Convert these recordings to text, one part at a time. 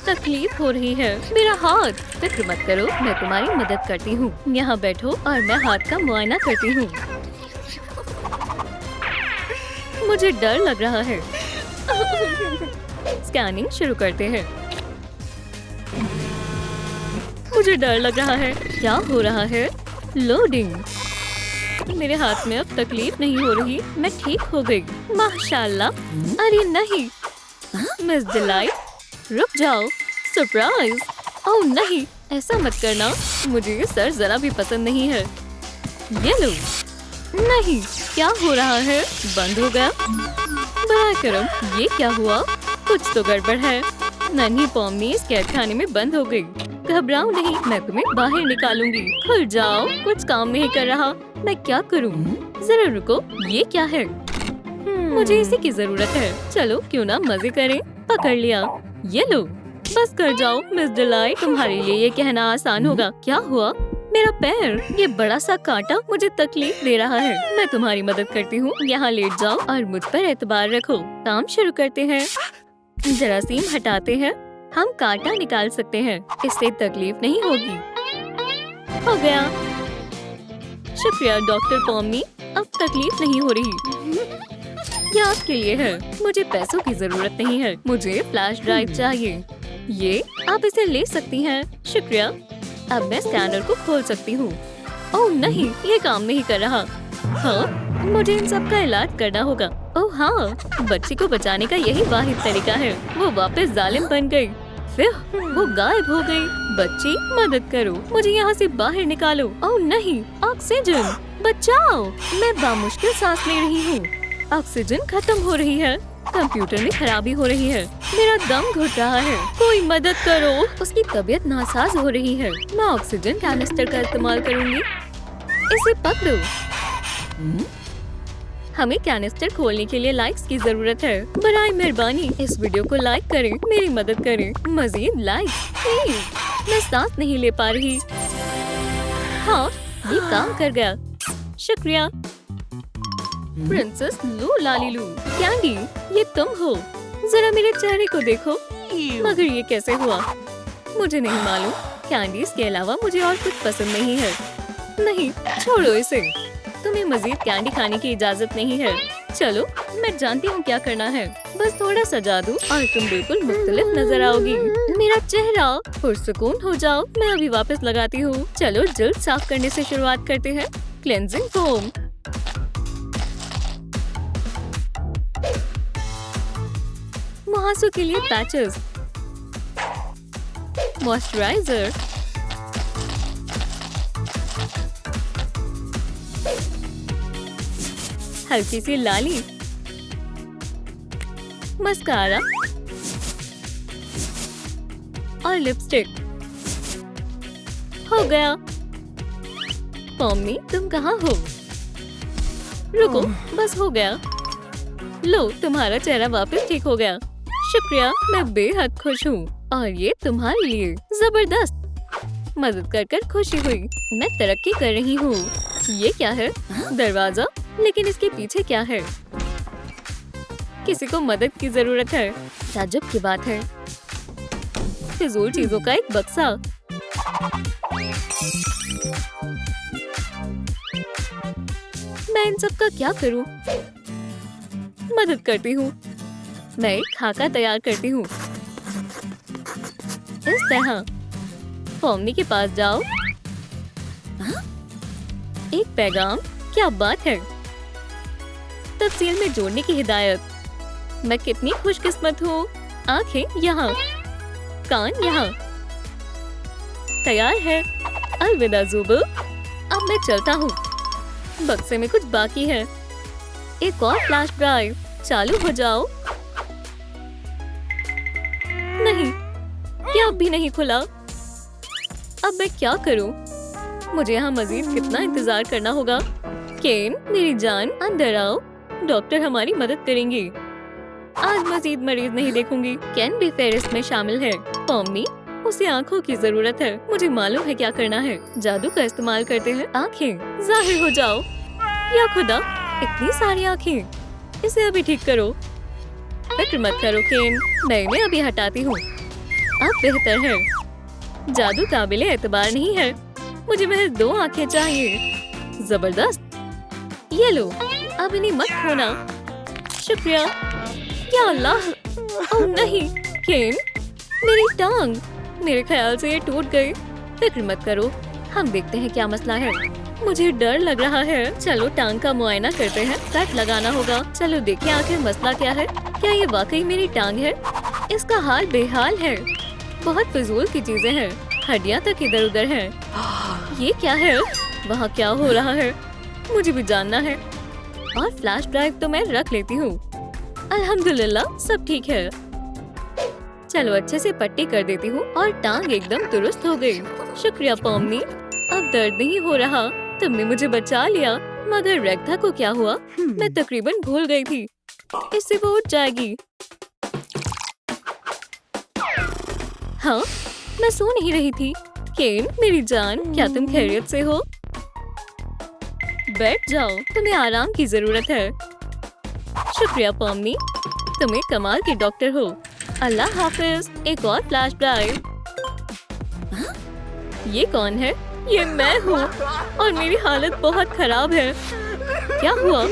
तकलीफ हो रही है। मेरा हाथ। फिक्र मत करो, मैं तुम्हारी मदद करती हूँ। यहाँ बैठो और मैं हाथ का मुआयना करती हूँ। मुझे डर लग रहा है। स्कैनिंग शुरू करते हैं। मुझे डर लग रहा है। क्या हो रहा है? लोडिंग। मेरे हाथ में अब तकलीफ नहीं हो रही। मैं ठीक हो गई। माशाल्लाह। अरे नहीं, मिस डिलाइट, रुक जाओ। सरप्राइज। ओह नहीं, ऐसा मत करना। मुझे ये सर जरा भी पसंद नहीं है। ये लो। नहीं, क्या हो रहा है? बंद हो गया। बड़ा करम, ये क्या हुआ? कुछ तो गड़बड़ है। नन्ही पॉमनी इस कैदखाने में बंद हो गई। घबराओ नहीं, मैं तुम्हें बाहर निकालूंगी। खुल जाओ। कुछ काम नहीं कर रहा। मैं क्या करूं? जरा रुको, ये क्या है? मुझे इसी की जरूरत है। चलो क्यों ना मजे करें। पकड़ लिया। ये लो। बस कर जाओ मिस डिलाइट, तुम्हारे लिए ये कहना आसान होगा। क्या हुआ? मेरा पैर। ये बड़ा सा कांटा मुझे तकलीफ दे रहा है। मैं तुम्हारी मदद करती हूँ। यहाँ लेट जाओ और मुझ पर एतबार रखो। काम शुरू करते हैं। जरासीम हटाते हैं। हम कांटा निकाल सकते हैं। इससे तकलीफ नहीं होगी। हो गया। शुक्रिया डॉक्टर पॉमनी, अब तकलीफ नहीं हो रही। ये आपके लिए है। मुझे पैसों की जरूरत नहीं है। मुझे फ्लैश ड्राइव चाहिए। ये आप इसे ले सकती हैं। शुक्रिया। अब मैं स्कैनर को खोल सकती हूँ। ओह नहीं, ये काम नहीं कर रहा। हाँ, मुझे इन सब का इलाज करना होगा। ओह हाँ, बच्ची को बचाने का यही वाहिद तरीका है। वो वापस जालिम बन गई। फिर वो गायब हो गई। बच्ची मदद करो, मुझे यहाँ से बाहर निकालो। ओह नहीं, ऑक्सीजन, बचाओ। मैं बामुश्किल सांस ले रही हूँ। ऑक्सीजन खत्म हो रही है। कंप्यूटर में खराबी हो रही है। मेरा दम घुट रहा है। कोई मदद करो। उसकी तबीयत नासाज हो रही है। मैं ऑक्सीजन कैनिस्टर का इस्तेमाल करूंगी। इसे पकड़ो। हमें कैनिस्टर खोलने के लिए लाइक्स की जरूरत है। बराए मेहरबानी इस वीडियो को लाइक करें, मेरी मदद करें। मजीद लाइक्स प्लीज। मैं सांस नहीं ले पा रही। हाँ, ये काम कर गया। शुक्रिया। प्रिंसेस लू लालीलू। कैंडी, ये तुम हो? जरा मेरे चेहरे को देखो। मगर ये कैसे हुआ? मुझे नहीं मालूम। कैंडीज के अलावा मुझे और कुछ पसंद नहीं है। नहीं, छोड़ो इसे। तुम्हें मजीद कैंडी खाने की इजाजत नहीं है। चलो, मैं जानती हूँ क्या करना है। बस थोड़ा सा जादू और तुम बिल्कुल मुख्तलिफ नजर आओगी। मेरा चेहरा। पुरसुकून हो जाओ। मैं अभी वापस लगाती हूँ। चलो जल्द साफ करने से शुरुआत करते हैं। Cleansing foam. मुहासों के लिए पैचेस। मॉइस्चराइजर। हल्की सी लाली। मस्कारा और लिपस्टिक। हो गया। पॉमनी, तुम कहाँ हो? रुको, बस हो गया। लो, तुम्हारा चेहरा वापस ठीक हो गया। शुक्रिया, मैं बेहद खुश हूँ। और ये तुम्हारे लिए। जबरदस्त। मदद कर कर खुशी हुई। मैं तरक्की कर रही हूँ। ये क्या है? दरवाजा। लेकिन इसके पीछे क्या है? किसी को मदद की जरूरत है। ताज्जुब की बात है। फिजूल चीजों का एक बक्सा। मैं इन सब का क्या करूँ? मदद करती हूँ। मैं एक खाका तैयार करती हूँ। इस तरह। पॉमनी के पास जाओ। एक पैगाम। क्या बात है? तफसील में जोड़ने की हिदायत। मैं कितनी खुशकिस्मत हूँ। आंखें यहाँ, कान यहाँ। तैयार है। अलविदा ज़ुबु। अब मैं चलता हूँ। बक्से में कुछ बाकी है। एक और फ्लैश ड्राइव। चालू हो जाओ। नहीं, ये अब भी नहीं खुला। अब मैं क्या करूं? मुझे यहाँ मजीद कितना इंतजार करना होगा? केन, मेरी जान, अंदर आओ। डॉक्टर हमारी मदद करेंगे। आज मजीद मरीज नहीं देखूंगी। केन भी फेरिस्त में शामिल है। पॉमनी, उसे आँखों की जरूरत है। मुझे मालूम है क्या करना है। जादू का इस्तेमाल करते हैं। आँखें जाहिर हो जाओ। या खुदा, इतनी सारी आँखें। इसे अभी ठीक करो। फिक्र मत करो केन, मैं इन्हें अभी हटाती हूँ। अब बेहतर है। जादू काबिले एतबार नहीं है। मुझे महज 2 आंखें चाहिए। जबरदस्त। ये लो, अब इन्हें मत खोना। शुक्रिया। या अल्लाह, ओह नहीं, केन, मेरी टांग। मेरे ख्याल से ये टूट गई। फिक्र मत करो, हम देखते हैं क्या मसला है। मुझे डर लग रहा है। चलो टांग का मुआयना करते हैं। कट लगाना होगा। चलो देखिए आखिर मसला क्या है। क्या ये वाकई मेरी टांग है? इसका हाल बेहाल है। बहुत फिजूल की चीजें हैं। हड्डियां तक इधर उधर हैं। ये क्या है? वहाँ क्या हो रहा है? मुझे भी जानना है। और फ्लैश ड्राइव तो मैं रख लेती हूँ। अल्हम्दुलिल्लाह सब ठीक है। चलो अच्छे से पट्टी कर देती हूँ और टांग एकदम दुरुस्त हो गई। शुक्रिया पोमनी, अब दर्द नहीं हो रहा। तुमने मुझे बचा लिया। मगर रेक्था को क्या हुआ? मैं तकरीबन भूल गई थी। इससे वो उठ जाएगी। हाँ, मैं सो नहीं रही थी। केन मेरी जान, क्या तुम खैरियत से हो? बैठ जाओ, तुम्हें आराम की जरूरत है। शुक्रिया पोमनी, तुम एक कमाल की डॉक्टर हो। अल्लाह हाफिज। एक और फ्लैश ड्राइव। ये कौन है? ये मैं हूँ और मेरी हालत बहुत खराब है। क्या हुआ?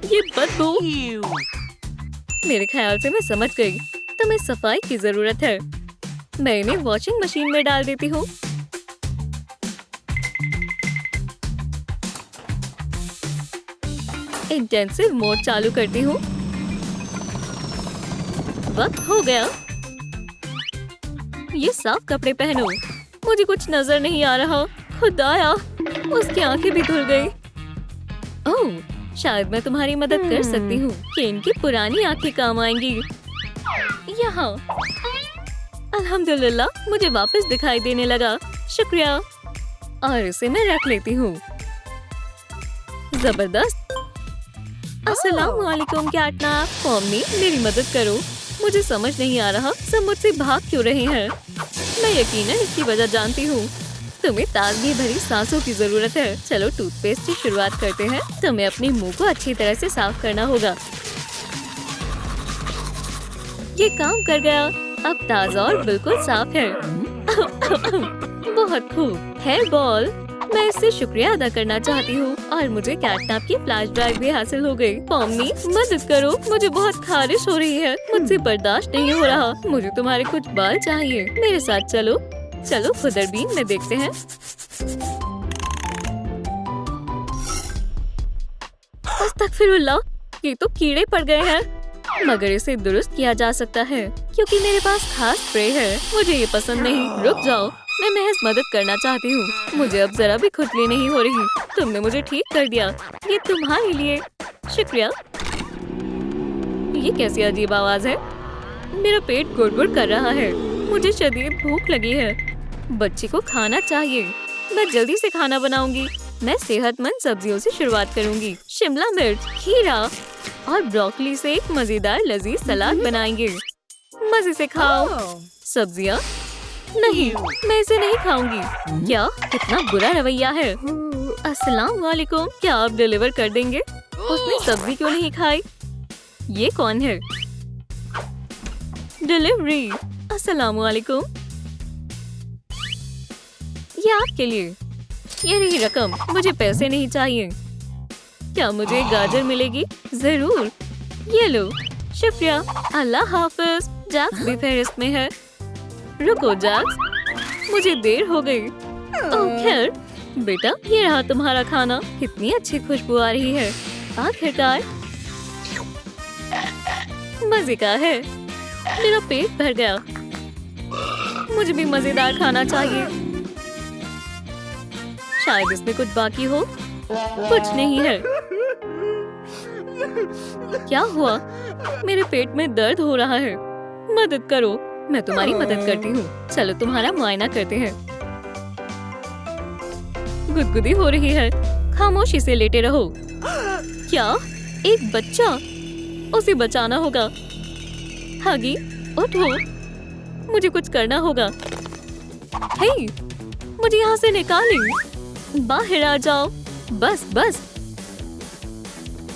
ये बदबू। मेरे ख्याल से मैं समझ गई। तुम्हें सफाई की जरूरत है। मैं इन्हें वॉशिंग मशीन में डाल देती हूँ। इंटेंसिव मोड चालू करती हूँ। वक्त हो गया। ये साफ कपड़े पहनो। मुझे कुछ नजर नहीं आ रहा। खुदाया, उसकी आंखें भी धुल गई। ओह, शायद मैं तुम्हारी मदद कर सकती हूँ। केन की पुरानी आंखें काम आएंगी। यहाँ। अल्हम्दुलिल्लाह, मुझे वापस दिखाई देने लगा। शुक्रिया। और इसे मैं रख लेती हूँ। जबरदस्त। अस्सलाम वालेकुम कैटनैप। पोमनी, मेरी मदद करो। मुझे समझ नहीं आ रहा सब मुझसे भाग क्यों रहे हैं। मैं यकीनन इसकी वजह जानती हूँ। तुम्हें ताजगी भरी सांसों की जरूरत है। चलो टूथपेस्ट की शुरुआत करते हैं। तुम्हें अपने मुंह को अच्छी तरह से साफ करना होगा। ये काम कर गया। अब ताजा और बिल्कुल साफ है। बहुत खूब। हेयर बॉल, मैं इससे शुक्रिया अदा करना चाहती हूँ और मुझे कैटनैप की फ्लैश ड्राइव भी हासिल हो गई। पोमनी, मदद करो। मुझे बहुत खारिश हो रही है। मुझसे बर्दाश्त नहीं हो रहा। मुझे तुम्हारे कुछ बाल चाहिए। मेरे साथ चलो। चलो खुदरबीन में देखते हैं। अस्तगफिरुल्लाह, ये तो कीड़े पड़ गए हैं। मगर इसे दुरुस्त किया जा सकता है क्योंकि मेरे पास खास स्प्रे है। मुझे ये पसंद नहीं। रुक जाओ, मैं महज मदद करना चाहती हूँ। मुझे अब जरा भी खुजली नहीं हो रही। तुमने मुझे ठीक कर दिया। ये तुम्हारे लिए। शुक्रिया। ये कैसी अजीब आवाज है? मेरा पेट गुड़गुड़ कर रहा है। मुझे शदीद भूख लगी है। बच्ची को खाना चाहिए। मैं जल्दी से खाना बनाऊंगी। मैं सेहतमंद सब्जियों से शुरुआत करूंगी। शिमला मिर्च, खीरा और ब्रोकली से एक मजेदार लजीज सलाद बनाएंगे। मजे से खाओ। सब्जियाँ नहीं, मैं इसे नहीं खाऊंगी। क्या कितना बुरा रवैया है। अस्सलाम वालेकुम, क्या आप डिलीवर कर देंगे? उसने सब्जी क्यों नहीं खाई? ये कौन है? डिलीवरी। अस्सलाम वालेकुम, ये आपके लिए। ये रही रकम। मुझे पैसे नहीं चाहिए। क्या मुझे गाजर मिलेगी? जरूर। ये लो। शुक्रिया। अल्लाह हाफिज। जैक्स भी फेहरिस्त में है। रुको जैक्स, मुझे देर हो गई। ओह खैर, बेटा ये रहा तुम्हारा खाना। कितनी अच्छी खुशबू आ रही है। आखिरकार मजे का है। मेरा पेट भर गया। मुझे भी मजेदार खाना चाहिए। शायद इसमें कुछ बाकी हो। कुछ नहीं है। क्या हुआ? मेरे पेट में दर्द हो रहा है। मदद करो। मैं तुम्हारी मदद करती हूँ। चलो तुम्हारा मुआयना करते हैं। गुदगुदी हो रही है। खामोशी से लेटे रहो। क्या? एक बच्चा? उसे बचाना होगा। हगी, उठो। मुझे कुछ करना होगा। हे, मुझे यहाँ से निकालें। बाहर आ जाओ। बस बस।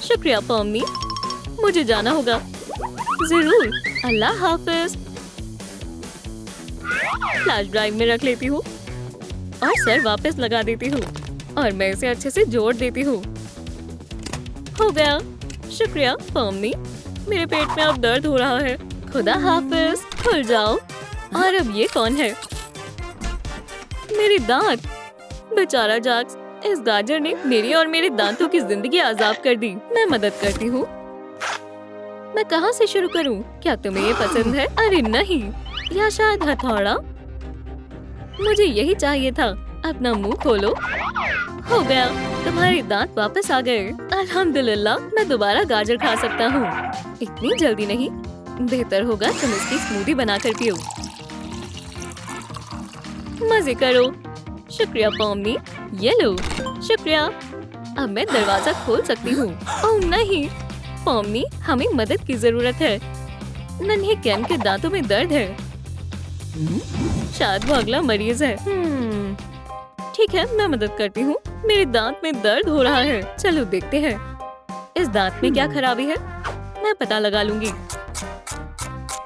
शुक्रिया पोमनी, मुझे जाना होगा। जरूर। अल्लाह हाफिज। फ्लैश ड्राइव में रख लेती हूँ और सर वापस लगा देती हूँ और मैं इसे अच्छे से जोड़ देती हूँ। हो गया। शुक्रिया पॉमनी। मेरे पेट में अब दर्द हो रहा है। खुदा हाफिज। खुल जाओ। और अब ये कौन है? मेरी दांत। बेचारा जैक्स, इस गाजर ने मेरी और मेरे दांतों की जिंदगी आजाद कर दी। मैं मदद करती हूँ। मैं कहाँ से शुरू करूँ? क्या तुम्हें ये पसंद है? अरे नहीं, या शायद हथौड़ा। मुझे यही चाहिए था। अपना मुंह खोलो। हो गया, तुम्हारे दांत वापस आ गए। अल्हम्दुलिल्लाह, मैं दोबारा गाजर खा सकता हूँ। इतनी जल्दी नहीं। बेहतर होगा तुम इसकी स्मूदी बनाकर पियो। मजे करो। शुक्रिया पॉमनी। ये लो। शुक्रिया। अब मैं दरवाजा खोल सकती हूँ। ओह नहीं पॉमनी, हमें मदद की जरूरत है। नन्हे केन के दांतों में दर्द है। शायद वो अगला मरीज है। ठीक है, मैं मदद करती हूँ। मेरे दांत में दर्द हो रहा है। चलो देखते हैं इस दांत में क्या खराबी है। मैं पता लगा लूंगी।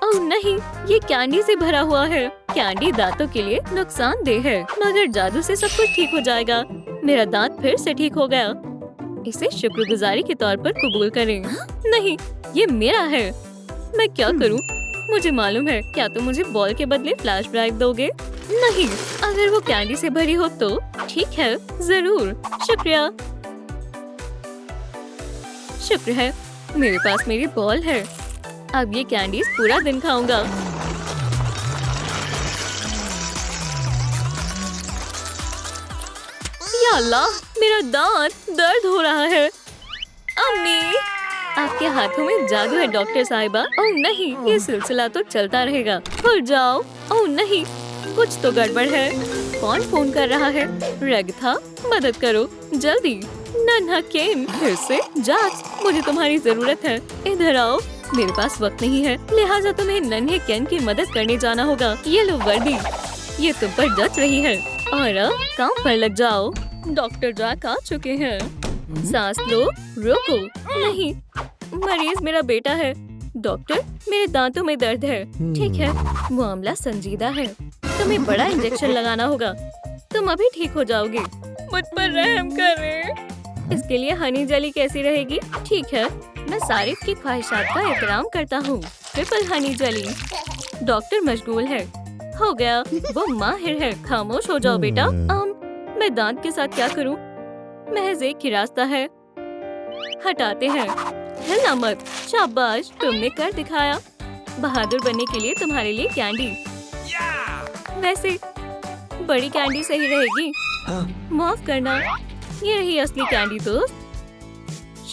ओह नहीं, ये कैंडी से भरा हुआ है। कैंडी दांतों के लिए नुकसानदेह है, मगर जादू से सब कुछ ठीक हो जाएगा। मेरा दांत फिर से ठीक हो गया। इसे शुक्रगुजारी के तौर पर कबूल करें। नहीं, ये मेरा है। मैं क्या करूं? मुझे मालूम है। क्या तुम मुझे बॉल के बदले फ्लैश ड्राइव दोगे? नहीं, अगर वो कैंडी से भरी हो तो ठीक है, जरूर। शुक्रिया। शुक्र है, मेरे पास मेरी बॉल है। अब ये कैंडीज पूरा दिन खाऊंगा। या अल्लाह, मेरा दांत दर्द हो रहा है। अम्मी, आपके हाथों में जादू है डॉक्टर साहिबा। ओह नहीं, ये सिलसिला तो चलता रहेगा। खुल जाओ। ओह नहीं, कुछ तो गड़बड़ है। कौन फोन कर रहा है? रेगथा, मदद करो जल्दी। नन्हा केन, फिर से जैक्स, मुझे तुम्हारी जरूरत है। इधर आओ। मेरे पास वक्त नहीं है, लिहाजा तुम्हें नन्हे केन की मदद करने जाना होगा। ये लो वर्दी, ये तुम पर जच रही है। और अब काम पर लग जाओ। डॉक्टर जैक आ चुके हैं। सांस लो, रोको। नहीं, मरीज मेरा बेटा है। डॉक्टर, मेरे दांतों में दर्द है। ठीक है, मामला संजीदा है। तुम्हें बड़ा इंजेक्शन लगाना होगा। तुम अभी ठीक हो जाओगे। मुझ पर रहम करें। इसके लिए हनी जेली कैसी रहेगी? ठीक है, मैं सारिफ की ख्वाहिशात का एहतराम करता हूँ। Triple Honey jelly. डॉक्टर मशगूल है। हो गया, वो माहिर है। खामोश हो जाओ बेटा। मैं दांत के साथ क्या करूँ? महज एक ही रास्ता है। हटाते हैं। हिलना मत। शाबाश, तुमने कर दिखाया। बहादुर बनने के लिए तुम्हारे लिए कैंडी। वैसे बड़ी कैंडी सही रहेगी। माफ करना, ये रही असली कैंडी दोस्त।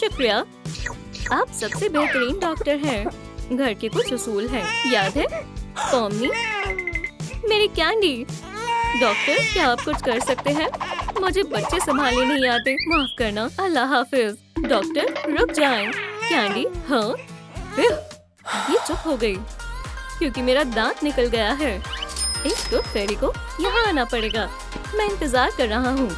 शुक्रिया, आप सबसे बेहतरीन डॉक्टर हैं। घर के कुछ उसूल हैं, याद है? पॉमनी, मेरी कैंडी। डॉक्टर, क्या आप कुछ कर सकते हैं? मुझे बच्चे संभालने नहीं आते, माफ करना। अल्लाह हाफिज। डॉक्टर, रुक जाएं। कैंडी, हाँ। ये चुप हो गई क्योंकि मेरा दांत निकल गया है। इस टूथ फेरी को यहाँ आना पड़ेगा। मैं इंतजार कर रहा हूँ।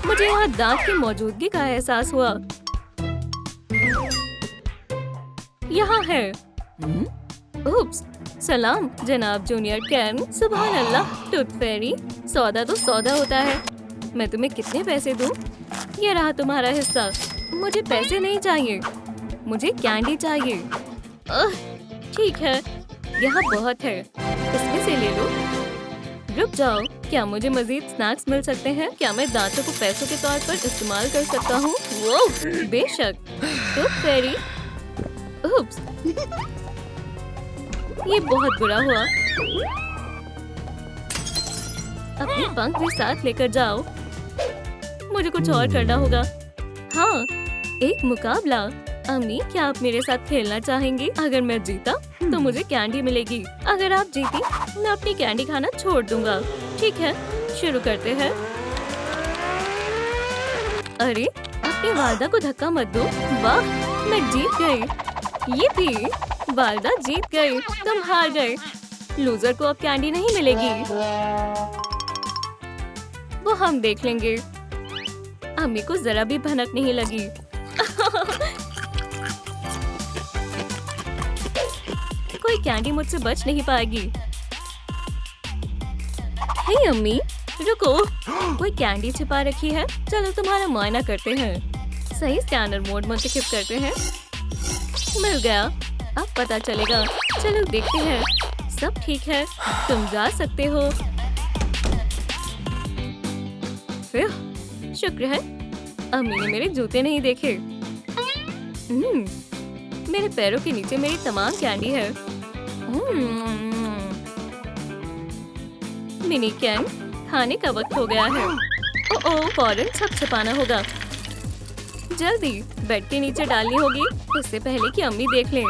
मुझे यहाँ दांत की मौजूदगी का एहसास हुआ। यहाँ है। उप्स, सलाम जनाब जूनियर कैन। सुभान अल्लाह, टूथ फेरी। सौदा तो सौदा होता है। मैं तुम्हें कितने पैसे दूं? ये रहा तुम्हारा हिस्सा। मुझे पैसे नहीं चाहिए, मुझे कैंडी चाहिए। ठीक है, यहाँ बहुत है, इसमें से ले लो। रुक जाओ, क्या मुझे मजीद स्नैक्स मिल सकते हैं? क्या मैं दांतों को पैसों के तौर पर इस्तेमाल कर सकता हूँ? वो बेशक। टूथ फेरी। उप्स, ये बहुत बुरा हुआ। अपने पंख भी साथ लेकर जाओ। मुझे कुछ और करना होगा। हाँ, एक मुकाबला। अम्मी, क्या आप मेरे साथ खेलना चाहेंगी? अगर मैं जीता तो मुझे कैंडी मिलेगी। अगर आप जीती, मैं अपनी कैंडी खाना छोड़ दूंगा। ठीक है, शुरू करते हैं। अरे, अपनी वालदा को धक्का मत दो। वाह, मैं जीत गई। ये भी, वालदा जीत गई। तुम हार गए। लूजर को अब कैंडी नहीं मिलेगी। वो हम देख लेंगे। अम्मी को जरा भी भनक नहीं लगी। कोई कैंडी मुझसे बच नहीं पाएगी। हे अम्मी, रुको, कोई कैंडी छिपा रखी है। चलो तुम्हारा मुआयना करते हैं। सही स्कैनर मोड मुंतखब करते हैं। मिल गया, अब पता चलेगा। चलो देखते हैं। सब ठीक है, तुम जा सकते हो। शुक्र है अम्मी ने मेरे जूते नहीं देखे। मेरे पैरों के नीचे मेरी तमाम कैंडी है। मिनी कैन, खाने का वक्त हो गया है। ओह, फौरन छपाना होगा। जल्दी बेड के नीचे डालनी होगी, इससे पहले कि अम्मी देख लें।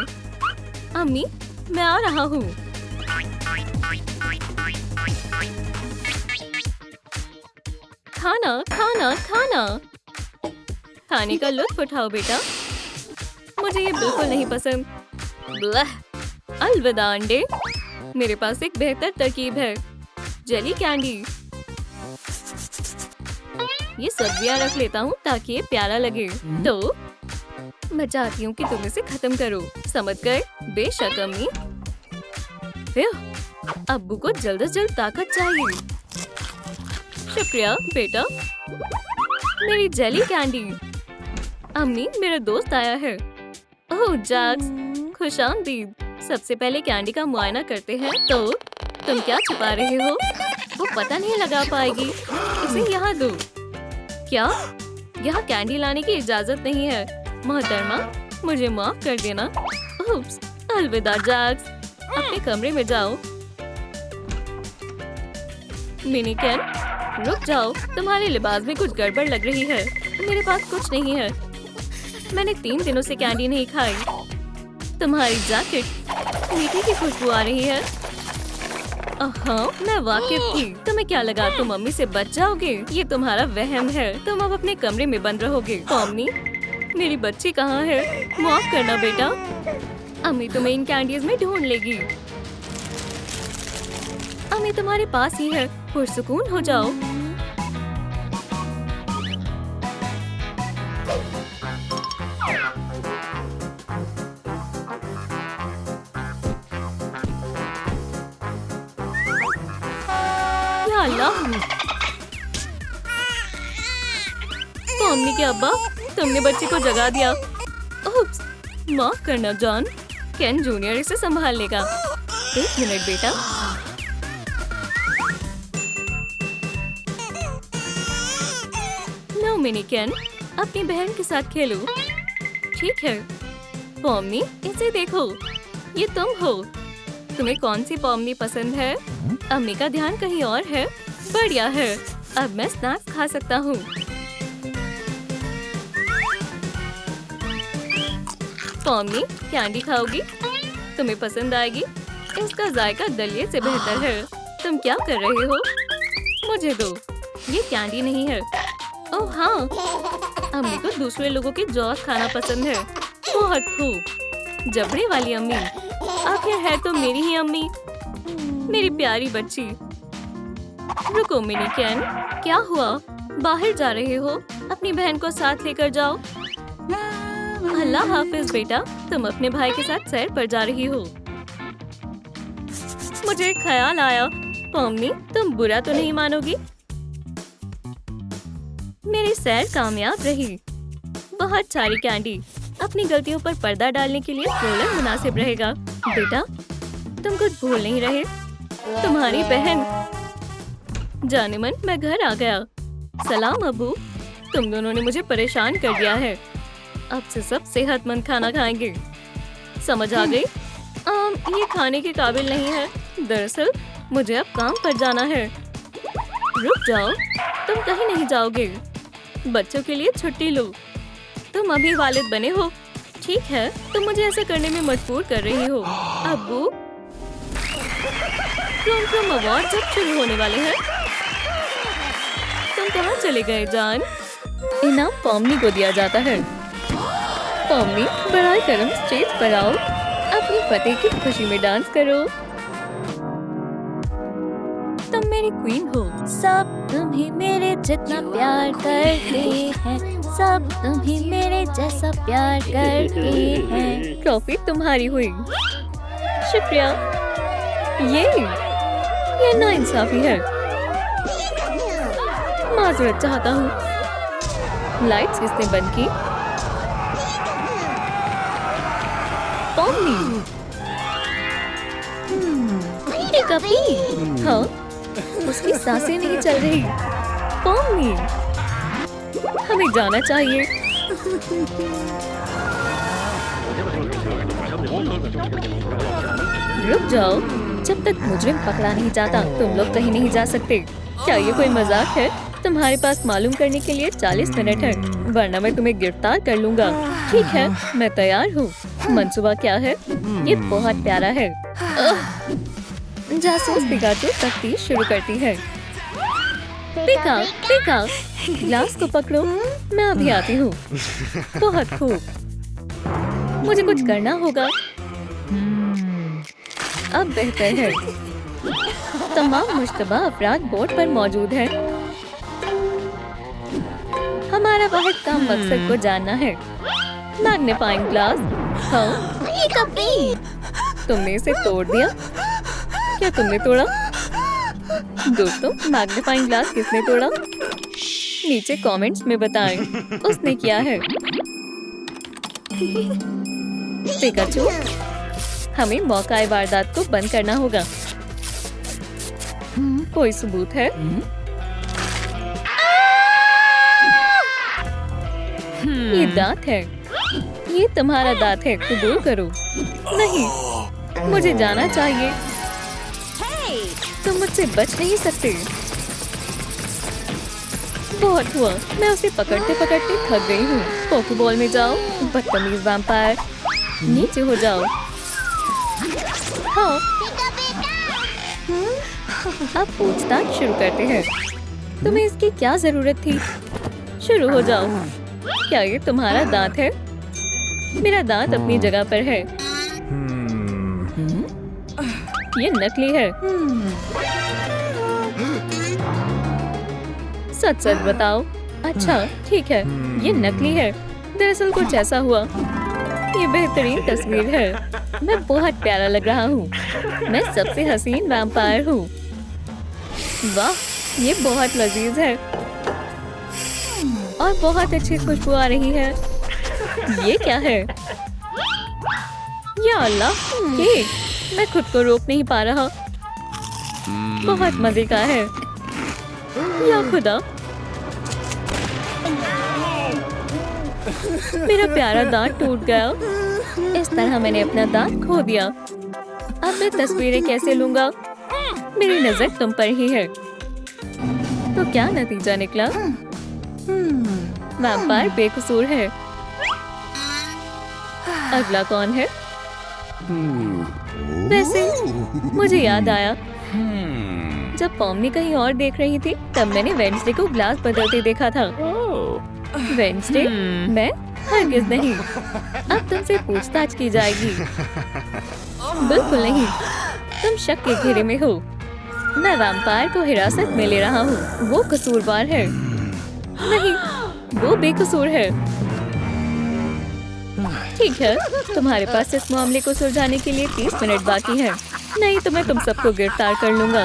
अम्मी, मैं आ रहा हूँ। खाना खाना खाना खाने का लुत्फ उठाओ बेटा। मुझे ये बिल्कुल नहीं पसंद। ब्लह। अलविदा अंडे। मेरे पास एक बेहतर तरकीब है। Jelly candy. ये सब्जियां रख लेता हूँ ताकि ये प्यारा लगे। तो मैं चाहती हूँ कि तुम इसे खत्म करो, समझ गए? बेशक अम्मी। अब्बू को जल्द से जल्द ताकत चाहिए। शुक्रिया बेटा। मेरी जेली कैंडी। अम्मी, मेरा दोस्त आया है। ओह जैक्स, खुशामदीद। सबसे पहले कैंडी का मुआयना करते हैं। तो तुम क्या छुपा रहे हो? वो पता नहीं लगा पाएगी। इसे यहाँ दो। क्या? यहाँ कैंडी लाने की इजाजत नहीं है। मोहतरमा, मुझे माफ कर देना। उप्स, अलविदा जैक्स। अपने कमरे में जाओ। मिनी कैन, रुक जाओ। तुम्हारे लिबास में कुछ गड़बड़ लग रही है। मेरे पास कुछ नहीं है। मैंने 3 दिनों से कैंडी नहीं खाई। तुम्हारी जैकेट मीठी की खुशबू आ रही है। हाँ, मैं वाकिफ थी। तुम्हें क्या लगा तुम मम्मी से बच जाओगे? ये तुम्हारा वहम है। तुम अब अपने कमरे में बंद रहोगे। पॉमनी, मेरी बच्ची कहाँ है? माफ करना बेटा। अम्मी तुम्हें इन कैंडीज में ढूंढ लेगी। अम्मी तुम्हारे पास ही है। पुरसुकून हो जाओ। या अल्लाह। पॉमनी के अब्बा, तुमने बच्ची को जगा दिया। उप्स, माफ करना जॉन। केन जूनियर इसे संभाल लेगा। 1 मिनट बेटा। नो मिनी केन, अपनी बहन के साथ खेलो। ठीक है। पॉमनी, इसे देखो। ये तुम हो। तुम्हें कौन सी पॉमनी पसंद है? अम्मी का ध्यान कहीं और है। बढ़िया है। अब मैं स्नैक्स खा सकता हूँ। पॉमनी, कैंडी खाओगी? तुम्हें पसंद आएगी। इसका जायका दलिये से बेहतर है। तुम क्या कर रहे हो? मुझे दो। ये कैंडी नहीं है। ओह हाँ, अम्मी को दूसरे लोगों के जॉस खाना पसंद है। बहुत खूब। जबड़े वाली अम्मी। आखिर है तो मेरी ही अम्मी। मेरी प्यारी बच्ची। रुको मिनी कैन, क्या हुआ? बाहर जा रहे हो? अपनी बहन को साथ लेकर जाओ। अल्लाह हाफिज बेटा। तुम अपने भाई के साथ सैर पर जा रही हो। मुझे एक ख्याल आया। पॉमनी, तुम बुरा तो नहीं मानोगी? मेरी सैर कामयाब रही। बहुत सारी कैंडी। अपनी गलतियों पर पर्दा डालने के लिए रोलर मुनासिब रहेगा। बेटा, तुम कुछ भूल नहीं रहे? तुम्हारी बहन। जानेमन, मैं घर आ गया। सलाम अबू। तुम दोनों ने मुझे परेशान कर दिया है। अब से सब सेहतमंद खाना खाएंगे। समझ आ गई? ये खाने के काबिल नहीं है। दरअसल मुझे अब काम पर जाना है। रुक जाओ, तुम कहीं नहीं जाओगे। बच्चों के लिए छुट्टी लो। तुम अभी वालिद बने हो। ठीक है, तुम मुझे ऐसा करने में मजबूर कर रही हो। अब्बू, तुम अवार्ड जब शुरू होने वाले हैं। तुम कहाँ चले गए जान? इनाम पॉमनी को दिया जाता है। पॉमनी, बराए करम स्टेज पर आओ। अपनी फतेह की खुशी में डांस करो। तुम मेरी क्वीन हो। सब तुम्हें मेरे जितना प्यार करते हैं। सब तुम्हें मेरे जैसा प्यार करते हैं। ट्रॉफी तुम्हारी हुई। शुक्रिया। ये नाइंसाफी है। माजरत चाहता हूँ। लाइट्स किसने बंद की? पॉम्नी। हाँ, उसकी सांसें नहीं चल रही। पॉम्नी, हमें जाना चाहिए। रुक जाओ, जब तक मुजरिम पकड़ा नहीं जाता तुम लोग कहीं नहीं जा सकते। क्या ये कोई मजाक है? तुम्हारे पास मालूम करने के लिए 40 मिनट है, वरना मैं तुम्हें गिरफ्तार कर लूंगा। ठीक है, मैं तैयार हूँ। मंसूबा क्या है? ये बहुत प्यारा है। जासूस पिकाचू तफ्तीश शुरू करती है। पिका, पिका, ग्लास को पकड़ो, मैं अभी आती हूँ। बहुत खूब, मुझे कुछ करना होगा। अब बेहतर है। तमाम मुश्तबा अफराद बोर्ड पर मौजूद हैं। हमारा वाहिद काम मकसद को जानना है। Magnifying glass. हाँ, तुमने इसे तोड़ दिया। क्या तुमने तोड़ा? दोस्तों, मैग्नीफाइंग ग्लास किसने तोड़ा? नीचे कमेंट्स में बताएं। उसने किया है। पिकाचू, हमें मौका वारदात को बंद करना होगा। कोई सबूत है? ये दांत है। ये तुम्हारा दांत है, कबूल करो। नहीं, मुझे जाना चाहिए। तुम मुझसे बच नहीं सकते। बहुत हुआ, मैं उसे पकड़ते पकड़ते थक गई हूँ। पोकेबॉल में जाओ, बदतमीज वैम्पायर। नीचे हो जाओ। हाँ, अब पूछताछ शुरू करते हैं। तुम्हें इसकी क्या जरूरत थी? शुरू हो जाओ। क्या ये तुम्हारा दांत है? मेरा दांत अपनी जगह पर है। ये नकली है। सच सच बताओ। अच्छा, ठीक है, ये नकली है। दरअसल कुछ ऐसा हुआ। ये बेहतरीन तस्वीर है। मैं बहुत प्यारा लग रहा हूँ। मैं सबसे हसीन वैम्पायर हूँ। वाह, ये बहुत लजीज है और बहुत अच्छी खुशबू आ रही है। ये क्या है? या अल्लाह, ये मैं खुद को रोक नहीं पा रहा। बहुत मजे का है। या खुदा, मेरा प्यारा दांत टूट गया। इस तरह मैंने अपना दांत खो दिया। अब मैं तस्वीरें कैसे लूंगा? मेरी नजर तुम पर ही है। तो क्या नतीजा निकला? वैम्पायर बेकसूर है। अगला कौन है? वैसे मुझे याद आया, जब पॉम्नी कहीं और देख रही थी तब मैंने वेडनेसडे को ग्लास बदलते देखा था। वेडनेसडे? मैं? हरगिज नहीं। अब तुमसे पूछताछ की जाएगी। बिल्कुल नहीं, तुम शक के घेरे में हो। मैं वैम्पायर को हिरासत में ले रहा हूँ। वो कसूरवार है। नहीं, वो बेकसूर है। ठीक है, तुम्हारे पास इस मामले को सुलझाने के लिए 30 मिनट बाकी है। नहीं तो मैं तुम सबको गिरफ्तार कर लूंगा।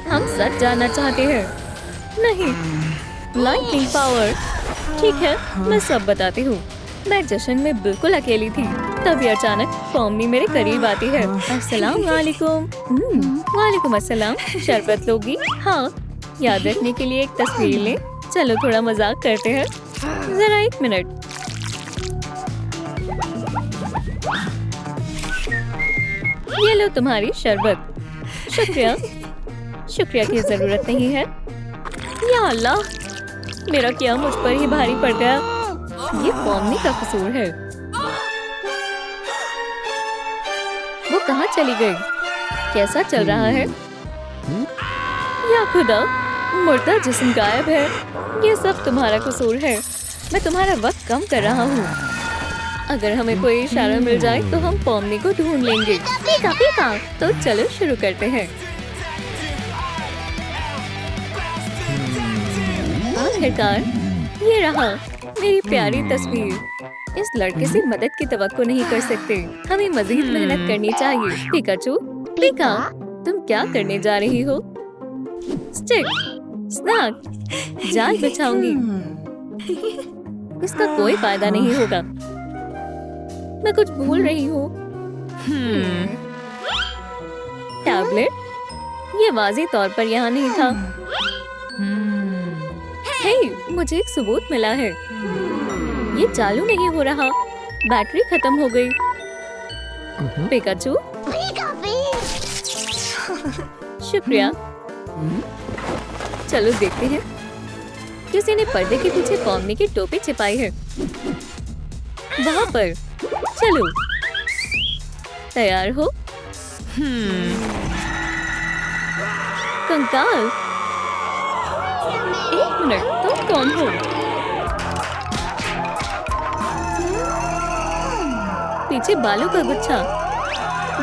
हम सच जानना चाहते हैं। नहीं, लाइटनिंग पावर। ठीक है, मैं सब बताती हूँ। मैं जश्न में बिल्कुल अकेली थी, तभी अचानक पॉम्नी मेरे करीब आती है। अस्सलाम वालेकुम। वालेकुम अस्सलाम। शरबत लोगी? हाँ। याद रखने के लिए एक तस्वीर लें। चलो थोड़ा मजाक करते हैं। जरा 1 मिनट। ये लो तुम्हारी शरबत। शुक्रिया। शुक्रिया की जरूरत नहीं है। या अल्लाह, मेरा क्या मुझ पर ही भारी पड़ गया। ये पॉम्नी का कसूर है। वो कहाँ चली गई? कैसा चल रहा है? या खुदा, मुर्दा जिस्म गायब है। ये सब तुम्हारा कसूर है। मैं तुम्हारा वक्त कम कर रहा हूँ। अगर हमें कोई इशारा मिल जाए तो हम पॉम्नी को ढूंढ लेंगे। पीका पीका। तो चलो शुरू करते हैं। आखिरकार ये रहा मेरी प्यारी तस्वीर। इस लड़के से मदद की तवक्को नहीं कर सकते। हमें मजीद मेहनत करनी चाहिए। पिकाचू, पिका, तुम क्या करने जा रही हो? स्टिक, स्नैक, जाल बिछाऊंगी। इसका कोई फायदा नहीं होगा। मैं कुछ भूल रही हूँ। टैबलेट? ये वाज़ेह तौर पर यहाँ नहीं था। हे, मुझे एक सबूत मिला है। ये चालू नहीं हो रहा। बैटरी खत्म हो गई। पिकाचू, शुक्रिया। चलो देखते हैं। किसी ने पर्दे के पीछे पौमनी की टोपी छिपाई है। वहाँ पर। चलो, तैयार हो? कंकाल, एक मिनट, तुम कौन हो? पीछे बालों का गुच्छा,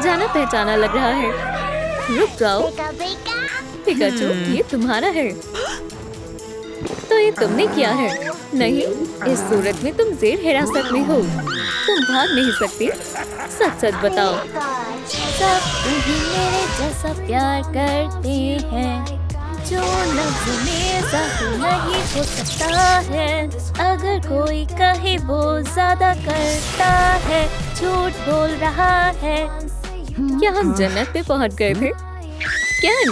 जाना पहचाना लग रहा है। रुक जाओ। पिकाचू, ये तुम्हारा है। तो ये तुमने किया है? नहीं, इस सूरत में तुम जेर हिरासत में हो। तुम भाग नहीं सकती। सच सच बताओ। सब तुम्हीं मेरे जैसा प्यार करते हैं, जो लफ्ज़ में ज़ाहिर नहीं हो सकता है। अगर कोई कहे वो ज्यादा करता है, झूठ बोल रहा है। क्या हम जन्नत पे पहुंच गए थे? कैन,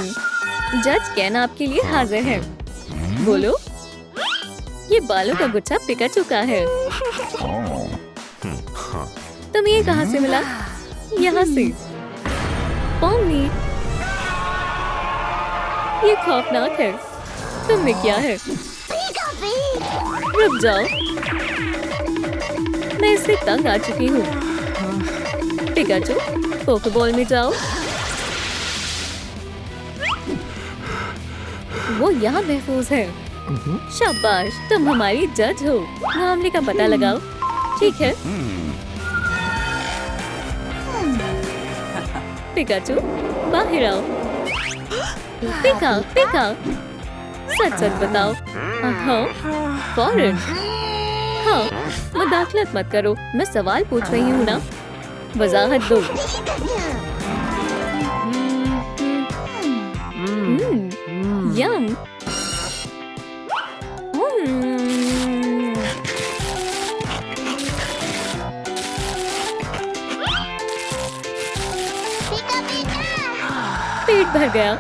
जज कैन आपके लिए हाजिर है। बोलो। ये बालों का गुच्छा पिकाचू का है। तुम्हें ये कहाँ से मिला? यहाँ से। पौमनी, ये खौफनाक है। तुमने क्या है? रुक जाओ, मैं इससे तंग आ चुकी हूँ। पिकाचू, पोकेबॉल में जाओ। वो यहाँ महफूज है। शाबाश, तुम हमारी जज हो। मामले का पता लगाओ। ठीक है। पिकाचू, बाहर आओ। पिका, पिका, सच सच बताओ। हाँ, फौरन। हाँ, मुदाखलत मत करो। मैं सवाल पूछ रही हूँ ना। वजाहत दो। यम। पेट भर गया।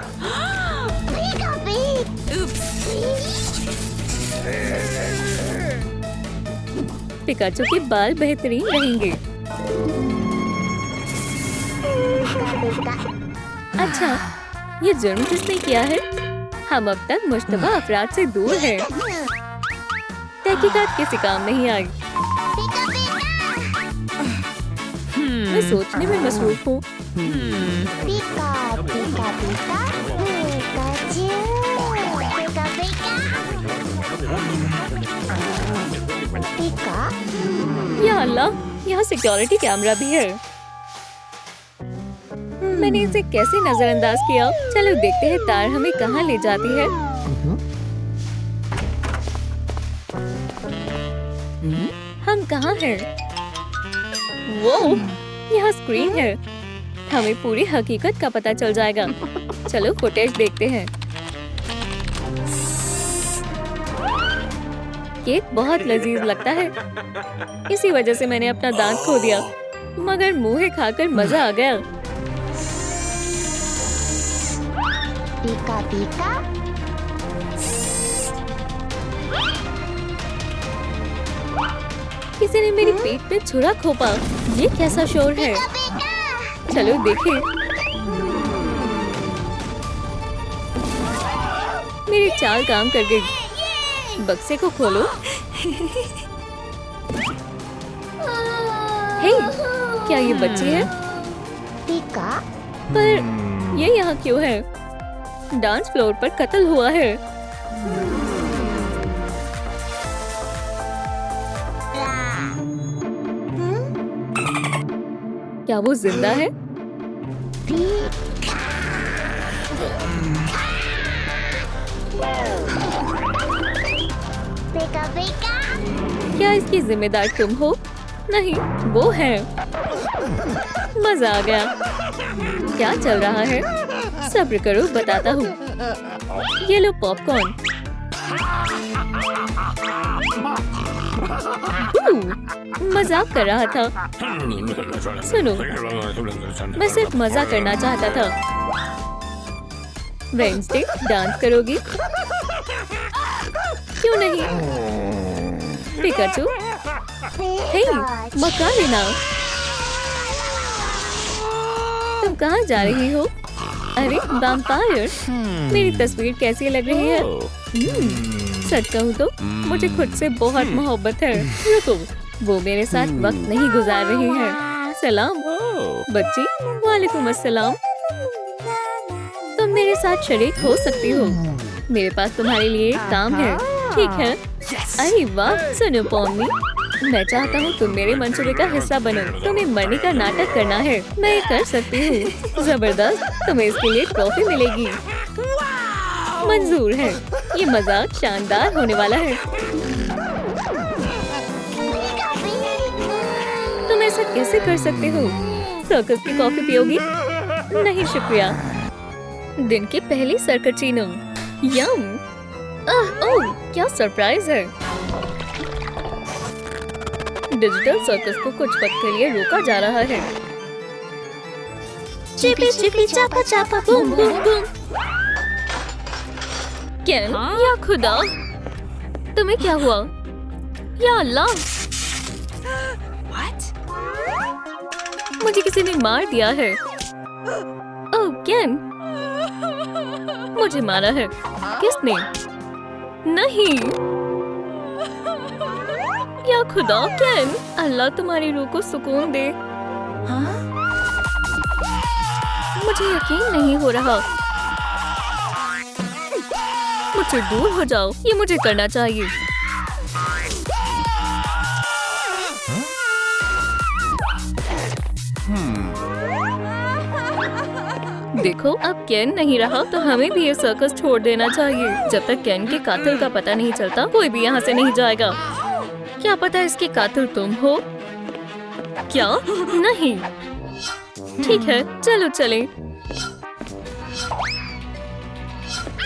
पिकाचू के बाल बेहतरीन रहेंगे। अच्छा, ये जुर्म किसने किया है? हम अब तक मुश्तबा अफराद से दूर हैं। तहकीकात किसी काम नहीं आई। मैं सोचने में मसरूफ हूँ। या अल्लाह, यहाँ सिक्योरिटी कैमरा भी है। मैंने इसे कैसे नजरअंदाज किया? चलो देखते हैं तार हमें कहाँ ले जाती है। हम कहाँ हैं? वो यहाँ स्क्रीन है। हमें पूरी हकीकत का पता चल जाएगा। चलो फुटेज देखते हैं। केक बहुत लजीज लगता है। इसी वजह से मैंने अपना दांत खो दिया, मगर मुंह खाकर मजा आ गया। पीका पीका। किसी ने मेरी पीठ पे छुरा खोपा। ये कैसा शोर है? चलो देखें। मेरी चाल काम कर गई। बक्से को खोलो। हे, क्या ये बच्ची है? पीका। पर ये यहाँ क्यों है? डांस फ्लोर पर कत्ल हुआ है। क्या वो जिंदा है? पीका पीका। क्या इसकी जिम्मेदार तुम हो? नहीं, वो है। मजा आ गया। क्या चल रहा है? सब्र करो, बताता हूँ। ये लो पॉपकॉर्न। मजाक कर रहा था। सुनो, मैं सिर्फ मजा करना चाहता था। वेडनेसडे डांस करोगी? क्यों नहीं? पिकाचू, हे, मकारेना, तुम कहाँ जा रही हो? अरे वैम्पायर, मेरी तस्वीर कैसी लग रही है? सच कहूँ तो मुझे खुद से बहुत मोहब्बत है। रुको, वो मेरे साथ वक्त नहीं गुजार रही है। सलाम बच्ची। वालेकुम अस्सलाम। तुम मेरे साथ शरीक हो सकती हो। मेरे पास तुम्हारे लिए एक काम है। ठीक है? अरे वाह, सुनो पॉम्नी, मैं चाहता हूँ तुम मेरे मंसूबे का हिस्सा बनो। तुम्हें मरने का नाटक करना है। मैं ये कर सकती हूँ। जबरदस्त, तुम्हें इसके लिए ट्रॉफी मिलेगी। मंजूर है। ये मजाक शानदार होने वाला है। तुम ऐसा कैसे कर सकते हो? सर्कस की कॉफी पियोगी? नहीं शुक्रिया। दिन की पहली सरकचीनो। यम। ओह, क्या सरप्राइज है। डिजिटल सर्कस को कुछ वक्त के लिए रोका जा रहा है। चिपी चिपी चापा चापा बूम बूम बूम। केन, या खुदा, तुम्हें क्या हुआ? या अल्लाह, मुझे किसी ने मार दिया है। ओह केन, मुझे मारा है। किसने? नहीं, या खुदा केन, अल्लाह तुम्हारी रूह को सुकून दे। मुझे यकीन नहीं हो रहा। मुझसे दूर हो जाओ, ये मुझे करना चाहिए। देखो, अब केन नहीं रहा तो हमें भी ये सर्कस छोड़ देना चाहिए। जब तक केन के कातिल का पता नहीं चलता, कोई भी यहाँ से नहीं जाएगा। क्या पता इसके कातिल तुम हो? क्या? नहीं। ठीक है, चलो चलें।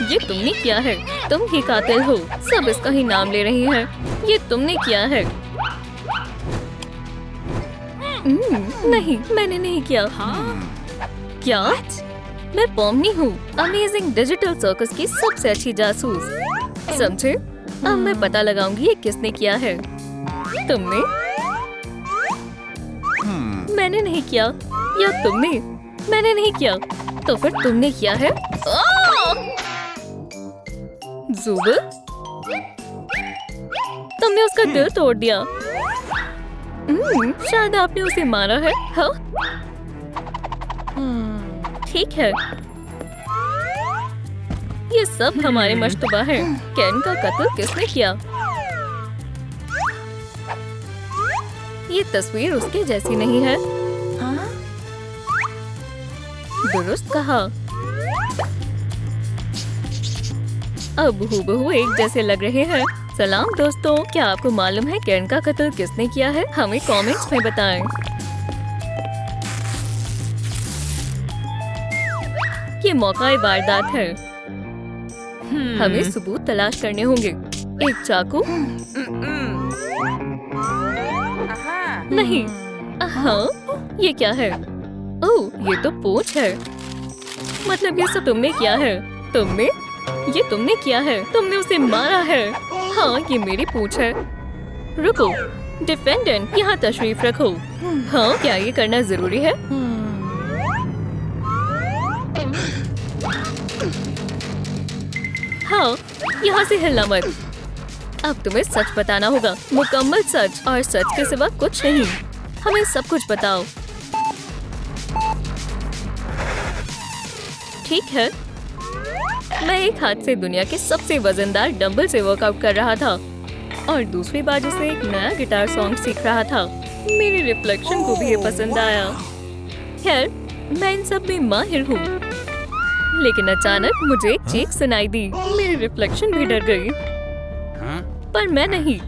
ये तुमने किया है। तुम ही कातिल हो। सब इसका ही नाम ले रही हैं। ये तुमने किया है। नहीं, मैंने नहीं किया। क्या? मैं पॉम्नी हूँ, अमेजिंग डिजिटल सर्कस की सबसे अच्छी जासूस। समझे? अब मैं पता लगाऊंगी ये किसने किया है। तुमने? मैंने नहीं किया। या तुमने? मैंने नहीं किया। तो फिर तुमने किया है। ज़ुबल, तुमने उसका दिल तोड़ दिया। शायद आपने उसे मारा है। हाँ? ठीक है। ये सब हमारे मशतबा है। केन का कत्ल किसने किया? ये तस्वीर उसके जैसी नहीं है। दुरुस्त कहा। अब हूबहू एक जैसे लग रहे हैं। सलाम दोस्तों, क्या आपको मालूम है केन का कत्ल किसने किया है? हमें कमेंट्स में बताएं। ये मौका वारदात है। हमें सबूत तलाश करने होंगे। एक चाकू? नहीं। हाँ, ये क्या है? ओह, ये तो पूंछ है। मतलब ये सब तुमने किया है। तुमने? ये तुमने किया है। तुमने उसे मारा है। हाँ, ये मेरी पूंछ है। रुको, डिफेंडेंट, यहाँ तशरीफ रखो। हाँ, क्या ये करना जरूरी है? हाँ, यहाँ से हिलना मत। अब तुम्हें सच बताना होगा, मुकम्मल सच, और सच के सिवा कुछ नहीं। हमें सब कुछ बताओ। ठीक है। मैं एक हाथ से दुनिया के सबसे वजनदार डंबल से वर्कआउट कर रहा था और दूसरी बाजू से एक नया गिटार सॉन्ग सीख रहा था। मेरे रिफ्लेक्शन को भी ये पसंद आया। खैर, मैं इन सब में माहिर हूँ। लेकिन अचानक मुझे एक चीख सुनाई दी। मेरी रिफ्लेक्शन भी डर गई। पर मैं नहीं।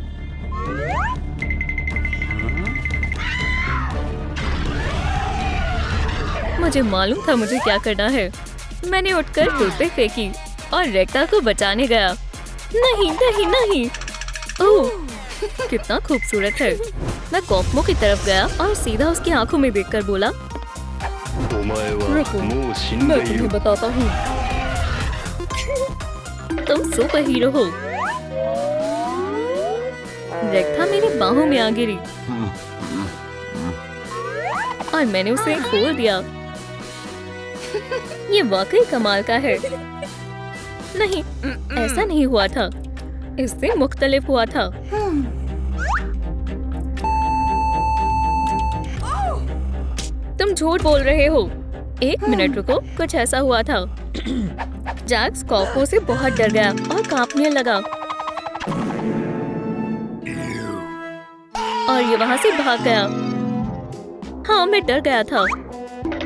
मुझे मालूम था मुझे क्या करना है। मैंने उठकर टूथपिक फेंकी और रेक्टा को बचाने गया। नहीं नहीं नहीं। ओह, कितना खूबसूरत है। मैं कॉस्मो की तरफ गया और सीधा उसकी आंखों में देखकर बोला, रुको, मैं तुम्हें बताता हूँ। तुम सुपर हीरो हो। रेक्टा मेरी बाहों में आ गिरी और मैंने उसे खोल दिया। ये वाकई कमाल का है। नहीं, ऐसा नहीं हुआ था, इससे मुख्तलिफ हुआ था। तुम झूठ बोल रहे हो। एक मिनट रुको, कुछ ऐसा हुआ था। जैक्स कॉको से बहुत डर गया और कांपने लगा और ये वहां से भाग गया। हाँ, मैं डर गया था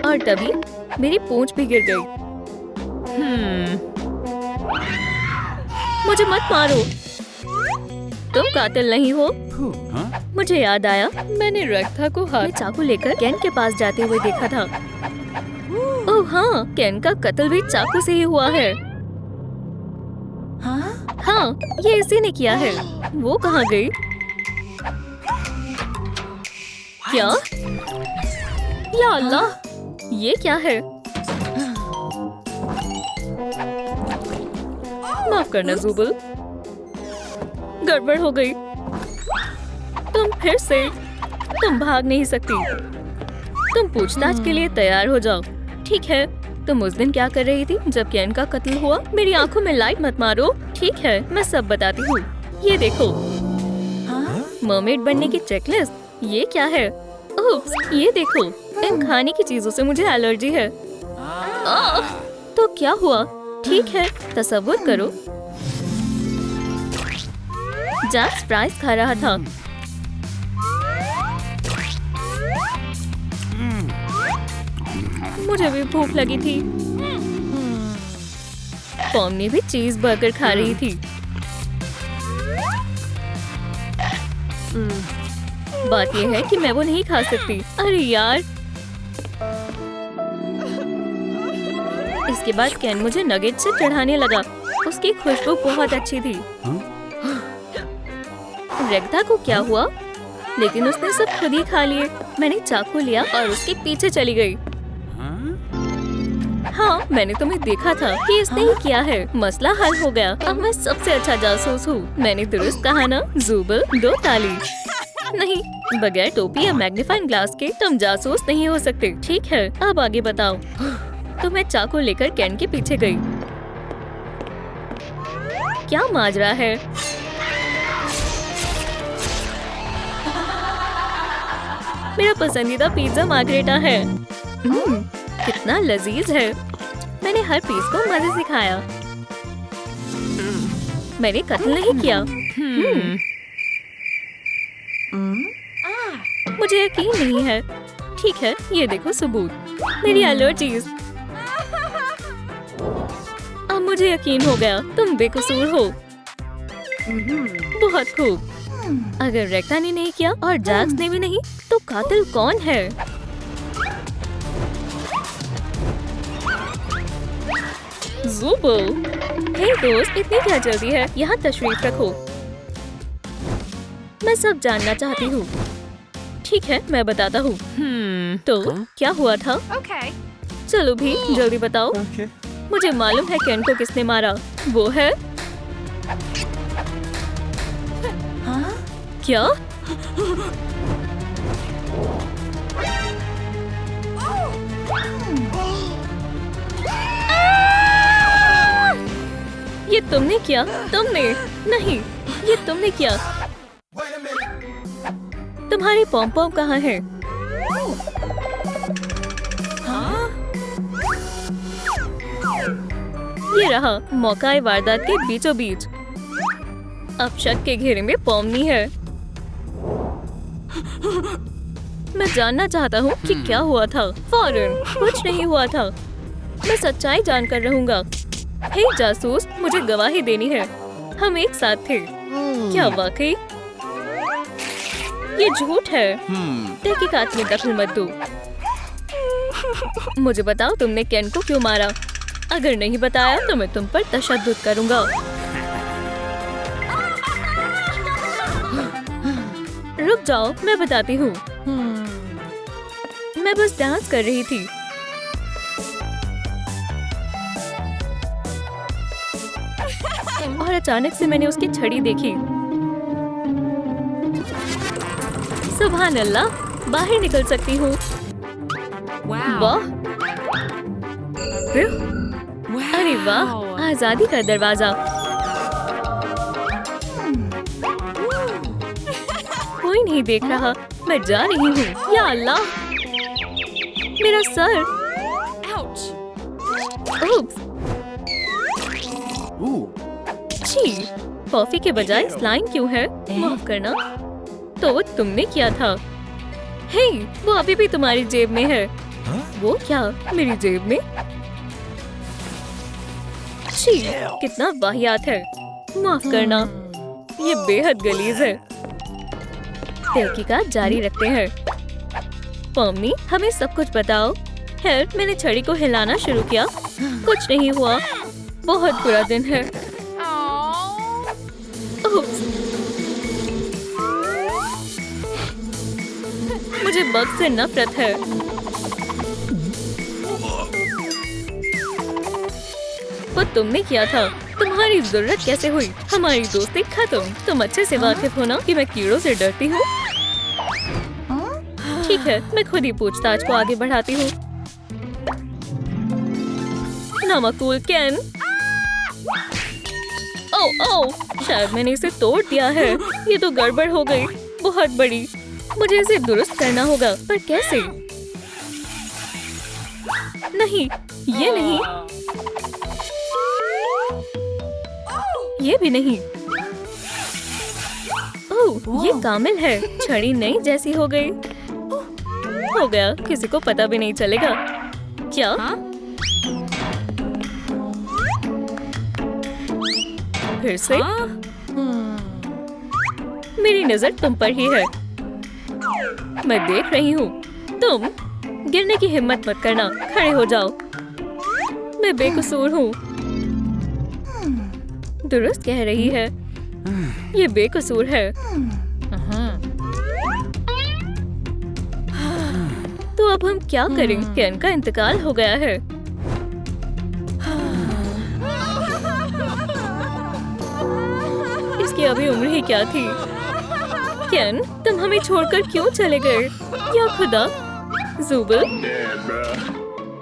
और तभी मेरी पूंछ भी गिर गई। मुझे मत मारो, तुम कातिल नहीं हो। मुझे याद आया, मैंने रेक्टा को हाथ में चाकू लेकर केन के पास जाते हुए देखा था। ओह हाँ, केन का कत्ल भी चाकू से ही हुआ है। हाँ, ये इसी ने किया है। वो कहाँ गई? क्या? या अल्लाह, ये क्या है? माफ करना जुबल, गड़बड़ हो गई। तुम फिर से, तुम भाग नहीं सकती। तुम पूछताछ के लिए तैयार हो जाओ। ठीक है, तुम उस दिन क्या कर रही थी जब केन का कत्ल हुआ? मेरी आंखों में लाइट मत मारो। ठीक है, मैं सब बताती हूँ। ये देखो, मरमेड बनने की चेकलिस्ट। ये क्या है? ओप्स, ये देखो, इन खाने की चीजों से मुझे एलर्जी है। तो क्या हुआ? ठीक है, तसव्वुर करो, जैक्स फ्राइज खा रहा था। मुझे भी भूख लगी थी। पॉमनी भी चीज बर्गर खा रही थी। बात यह है कि मैं वो नहीं खा सकती। अरे यार। इसके बाद केन मुझे नगेट से चढ़ाने लगा। उसकी खुशबू बहुत अच्छी थी। रेक्टा को क्या हुआ? लेकिन उसने सब खुद ही खा लिए। मैंने चाकू लिया और उसके पीछे चली गई। हाँ, मैंने तुम्हें देखा था कि इसने ही किया है। मसला हल हो गया। अब मैं सबसे अच्छा जासूस हूँ। मैंने दुरुस्त कहा ना, जुबल, 2 ताली। नहीं, बगैर टोपी या मैग्नीफाइंग ग्लास के तुम जासूस नहीं हो सकते। ठीक है, अब आगे बताओ। तो मैं चाकू लेकर केन के पीछे गई। क्या माजरा है? मेरा पसंदीदा पिज्जा मार्गरेटा है। कितना लजीज है। मैंने हर पीस को मजे से खाया। मैंने कत्ल नहीं किया। मुझे यकीन नहीं है। ठीक है, ये देखो सबूत। मेरी एलर्जीज। अब मुझे यकीन हो गया, तुम बेकसूर हो। बहुत खूब। अगर रेक्टा ने नहीं किया और जैक्स ने भी नहीं, तो कातिल कौन है? जुबल, हे दोस्त, इतनी क्या जल्दी है? यहाँ तशरीफ रखो। मैं सब जानना चाहती हूँ। ठीक है, मैं बताता हूँ। तो क्या हुआ था? चलो भी जल्दी बताओ। मुझे मालूम है केन को किसने मारा। वो है क्या? ये तुमने किया? तुमने नहीं, ये तुमने किया। तुम्हारी पॉम पॉम कहाँ है? ये रहा, मौका वारदात के बीचों बीच। अब शक के घेरे में पॉमनी है। मैं जानना चाहता हूँ कि क्या हुआ था। फौरन। कुछ नहीं हुआ था। मैं सच्चाई जानकर रहूंगा। हे जासूस, मुझे गवाही देनी है। हम एक साथ थे। क्या वाकई? ये झूठ है। तहकीकात में दखल मत दो। मुझे बताओ तुमने केन को क्यों मारा? अगर नहीं बताया तो मैं तुम पर तशद्दुद करूंगा। रुक जाओ, मैं बताती हूँ। मैं बस डांस कर रही थी। और अचानक से मैंने उसकी छड़ी देखी। सुभान अल्लाह, बाहर निकल सकती हूँ। वाह! अरे वाह, आजादी का दरवाजा। कोई नहीं देख रहा, मैं जा रही हूँ। या अल्लाह, मेरा सर। उप्स। छी, कॉफी के बजाय स्लाइम क्यों है? माफ करना। तो वो तुमने किया था। हे, वो अभी भी तुम्हारी जेब में है। वो क्या, मेरी जेब में? छी, कितना वाहियात है। माफ करना, ये बेहद गलीज है। तहकीकात जारी रखते हैं। पम्मी, हमें सब कुछ बताओ। खैर, मैंने छड़ी को हिलाना शुरू किया। कुछ नहीं हुआ। बहुत बुरा दिन है। उप्स। मुझे बग से नफरत है। वो तुमने किया था। तुम्हारी जरूरत कैसे हुई? हमारी दोस्ती खत्म। तुम अच्छे से वाकिफ हो ना कि मैं कीड़ों से डरती हूँ। ठीक है, मैं खुद ही पूछताछ को आगे बढ़ाती हूँ। नामकूल केन। ओह, शायद मैंने इसे तोड़ दिया है। ये तो गड़बड़ हो गई, बहुत बड़ी। मुझे इसे दुरुस्त करना होगा, पर कैसे? नहीं, ये नहीं, ये भी नहीं। ओह, ये कामिल है। छड़ी नई जैसी हो गई। हो गया, किसी को पता भी नहीं चलेगा। क्या? फिर से? मेरी नजर तुम पर ही है। मैं देख रही हूँ। तुम गिरने की हिम्मत मत करना। खड़े हो जाओ। मैं बेकसूर हूँ। दुरुस्त कह रही है। ये बेकसूर है। तो अब हम क्या करें? केन का इंतकाल हो गया है। इसकी अभी उम्र ही क्या थी? केन, तुम हमें छोड़कर क्यों चले गए? या खुदा, ज़ुबल।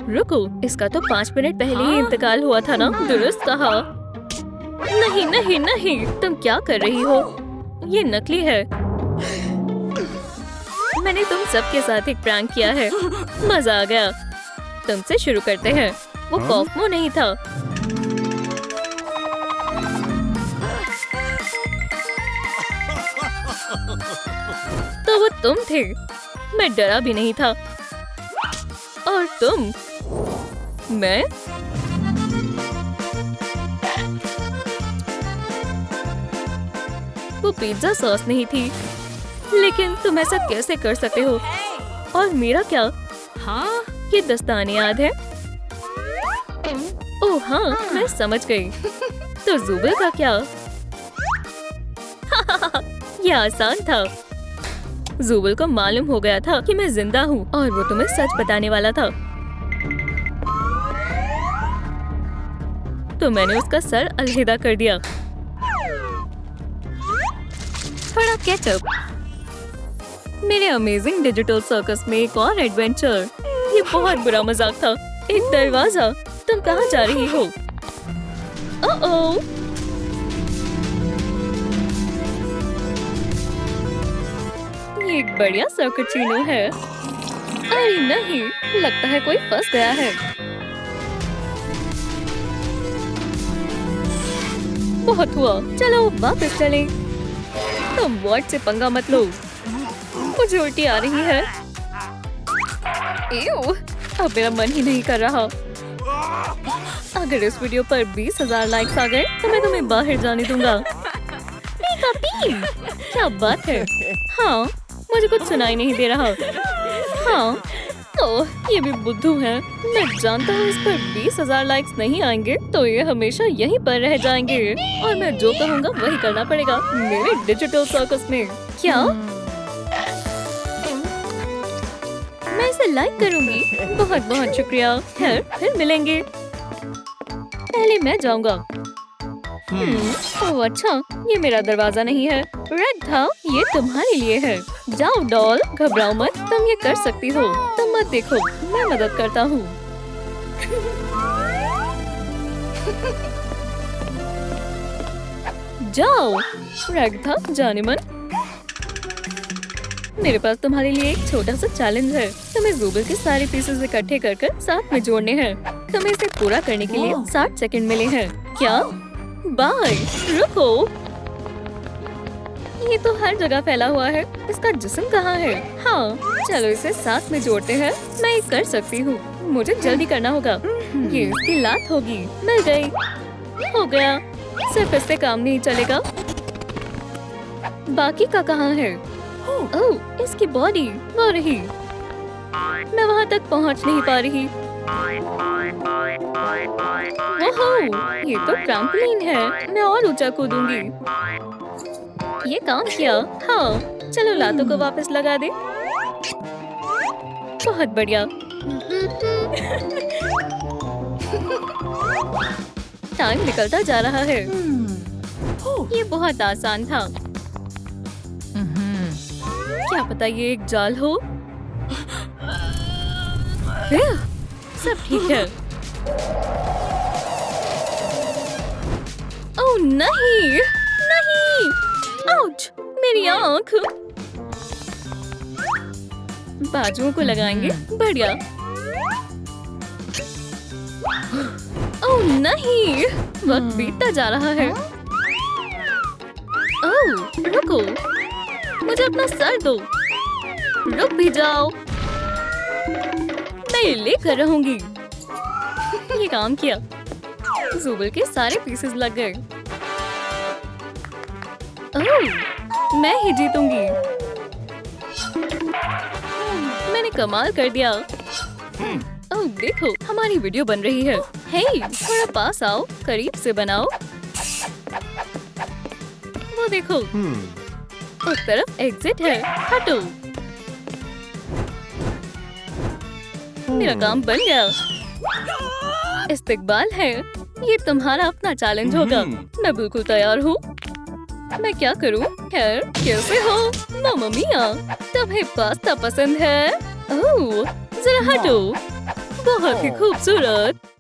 रुको, इसका तो 5 मिनट पहले ही इंतकाल हुआ था ना? दुरुस्त कहा। नहीं नहीं नहीं, तुम क्या कर रही हो? ये नकली है। मैंने तुम सबके साथ एक प्रैंक किया है। मजा आ गया। तुमसे शुरू करते हैं। वो कॉफमो नहीं था। तो वो तुम थे। मैं डरा भी नहीं था। और तुम? मैं? वो पिज्जा सॉस नहीं थी। लेकिन तुम ऐसा कैसे कर सकते हो? और मेरा क्या? हाँ, ये दस्ताने याद है? ओह हाँ, मैं समझ गई। तो ज़ुबल का क्या? ये आसान था। ज़ुबल को मालूम हो गया था कि मैं जिंदा हूँ और वो तुम्हें सच बताने वाला था। तो मैंने उसका सर अलविदा कर दिया। थोड़ा केचप। मेरे अमेजिंग डिजिटल सर्कस में एक और एडवेंचर। ये बहुत बुरा मजाक था। एक दरवाजा। तुम कहाँ जा रही हो? ओह, ये एक बढ़िया सर्कचिनो है। अरे नहीं, लगता है कोई फंस गया है। बहुत हुआ, चलो वापस चलें। तुम वॉट से पंगा मत लो। मुझे उल्टी आ रही है। एव, अब मेरा मन ही नहीं कर रहा। अगर इस वीडियो पर 20,000 लाइक्स आ गए तो मैं तुम्हें बाहर जाने दूंगा। पीका पी, क्या बात है? हाँ, मुझे कुछ सुनाई नहीं दे रहा। हाँ, ओह, ये भी बुद्धू है। मैं जानता हूँ इस पर 20,000 लाइक्स नहीं आएंगे तो ये हमेशा यहीं पर रह जाएंगे और मैं जो कहूँगा वही करना पड़ेगा मेरे डिजिटल सर्कस में। क्या? मैं इसे लाइक करूंगी। बहुत बहुत शुक्रिया। फिर मिलेंगे। पहले मैं जाऊंगा। ओह अच्छा, ये मेरा दरवाजा नहीं है। रेड था, ये तुम्हारे लिए है। जाओ डॉल, घबराओ मत, तुम ये कर सकती हो। तुम मत देखो, मैं मदद करता हूँ। जाओ। रेड था, जाने मन। मेरे पास तुम्हारे लिए एक छोटा सा चैलेंज है। तुम्हें ज़ूबल के सारे पीसेस इकट्ठे कर साथ में जोड़ने हैं। तुम्हें इसे पूरा करने के लिए 60 सेकंड मिले हैं। क्या? बाय, रुको। ये तो हर जगह फैला हुआ है। इसका जिस्म कहाँ है? हाँ, चलो इसे साथ में जोड़ते हैं। मैं ये कर सकती हूँ। मुझे जल्दी करना होगा। ये इसकी लात होगी। मिल गई। हो गया। सिर्फ इससे काम नहीं चलेगा। बाकी का कहाँ है? ओह, इसकी बॉडी वो रही। मैं वहाँ तक पहुँच नहीं पा रही। ओहो, ये तो ट्रैम्पोलिन है। मैं और ऊंचा कूदूंगी। ये काम किया। हाँ, चलो लातों को वापस लगा दे। बहुत बढ़िया। टाइम निकलता जा रहा है। ये बहुत आसान था। क्या पता ये एक जाल हो। सब ठीक है। ओह नहीं, नहीं, आउच, मेरी आँख। बाजुओं को लगाएंगे। बढ़िया। ओह नहीं, वक्त बीतता जा रहा है। ओह, रुको, मुझे अपना सर दो। रुक भी जाओ। मैं ये लेकर रहूंगी। ये काम किया। ज़ूबल के सारे पीसेस लग गए। ओह, मैं ही जीतूंगी। मैंने कमाल कर दिया। ओह देखो, हमारी वीडियो बन रही है। हे, थोड़ा पास आओ, करीब से बनाओ। वो देखो, उस तरफ एग्जिट है। हटो। मेरा काम बन गया। इस्तकबाल है। ये तुम्हारा अपना चैलेंज होगा। मैं बिल्कुल तैयार हूँ। मैं क्या करूँ? खैर, कैसे हो मामा मिया? तुम्हें पास्ता पसंद है? ओह, जरा हटो। बहुत ही खूबसूरत।